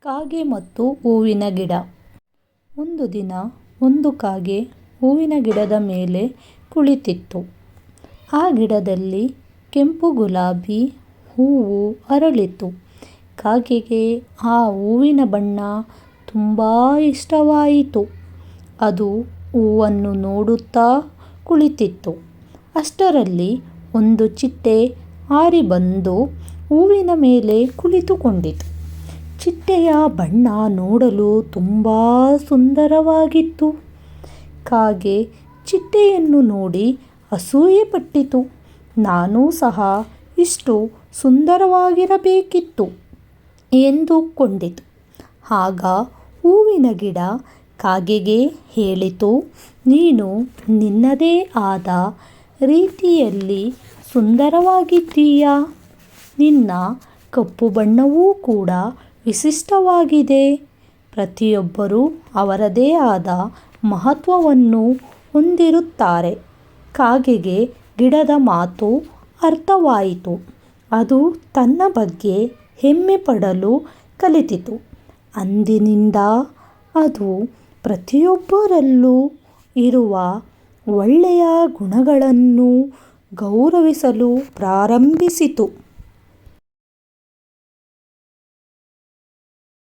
ಕಾಗೆ ಮತ್ತು ಹೂವಿನ ಗಿಡ. ಒಂದು ದಿನ ಒಂದು ಕಾಗೆ ಹೂವಿನ ಗಿಡದ ಮೇಲೆ ಕುಳಿತಿತ್ತು. ಆ ಗಿಡದಲ್ಲಿ ಕೆಂಪು ಗುಲಾಬಿ ಹೂವು ಅರಳಿತು. ಕಾಗೆಗೆ ಆ ಹೂವಿನ ಬಣ್ಣ ತುಂಬ ಇಷ್ಟವಾಯಿತು. ಅದು ಹೂವನ್ನು ನೋಡುತ್ತಾ ಕುಳಿತಿತ್ತು. ಅಷ್ಟರಲ್ಲಿ ಒಂದು ಚಿಟ್ಟೆ ಹಾರಿ ಬಂದು ಹೂವಿನ ಮೇಲೆ ಕುಳಿತುಕೊಂಡಿತು. ಚಿಟ್ಟೆಯ ಬಣ್ಣ ನೋಡಲು ತುಂಬ ಸುಂದರವಾಗಿತ್ತು. ಕಾಗೆ ಚಿಟ್ಟೆಯನ್ನು ನೋಡಿ ಅಸೂಯೆಪಟ್ಟಿತು. ನಾನೂ ಸಹ ಇಷ್ಟು ಸುಂದರವಾಗಿರಬೇಕಿತ್ತು ಎಂದುಕೊಂಡಿತು. ಆಗ ಹೂವಿನ ಗಿಡ ಕಾಗೆಗೆ ಹೇಳಿತು, ನೀನು ನಿನ್ನದೇ ಆದ ರೀತಿಯಲ್ಲಿ ಸುಂದರವಾಗಿದ್ದೀಯ. ನಿನ್ನ ಕಪ್ಪು ಬಣ್ಣವೂ ಕೂಡ ವಿಶಿಷ್ಟವಾಗಿದೆ. ಪ್ರತಿಯೊಬ್ಬರೂ ಅವರದೇ ಆದ ಮಹತ್ವವನ್ನು ಹೊಂದಿರುತ್ತಾರೆ. ಕಾಗೆಗೆ ಗಿಡದ ಮಾತು ಅರ್ಥವಾಯಿತು. ಅದು ತನ್ನ ಬಗ್ಗೆ ಹೆಮ್ಮೆ ಪಡಲು ಕಲಿತಿತು. ಅಂದಿನಿಂದ ಅದು ಪ್ರತಿಯೊಬ್ಬರಲ್ಲೂ ಇರುವ ಒಳ್ಳೆಯ ಗುಣಗಳನ್ನು ಗೌರವಿಸಲು ಪ್ರಾರಂಭಿಸಿತು.